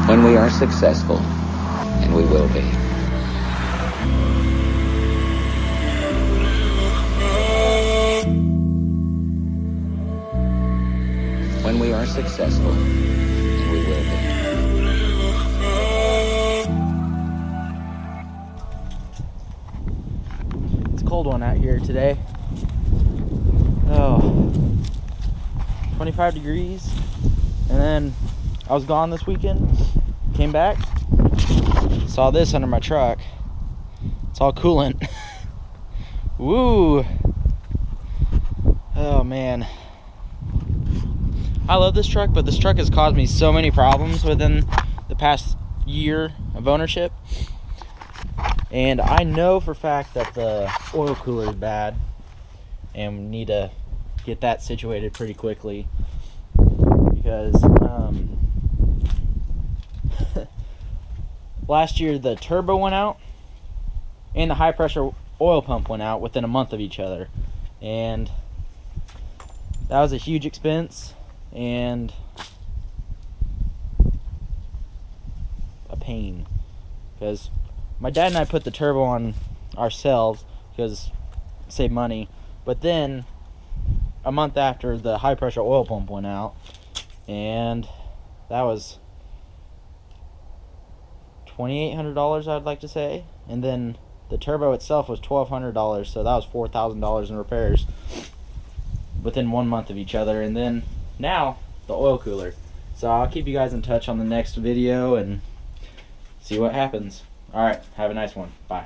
When we are successful, and we will be. When we are successful, and we will be. It's a cold one out here today. Oh, 25 degrees. And then I was gone this weekend, came back, saw this under my truck. It's all coolant. Woo! Oh man. I love this truck, but this truck has caused me so many problems within the past year of ownership. And I know for a fact that the oil cooler is bad, and we need to get that situated pretty quickly, because last year the turbo went out and the high pressure oil pump went out within a month of each other, and that was a huge expense and a pain, because my dad and I put the turbo on ourselves because save money, but then a month after the high pressure oil pump went out, and that was $2,800, I'd like to say, and then the turbo itself was $1,200, so that was $4,000 in repairs within 1 month of each other. And then now the oil cooler. So I'll keep you guys in touch on the next video and see what happens. Alright, have a nice one. Bye.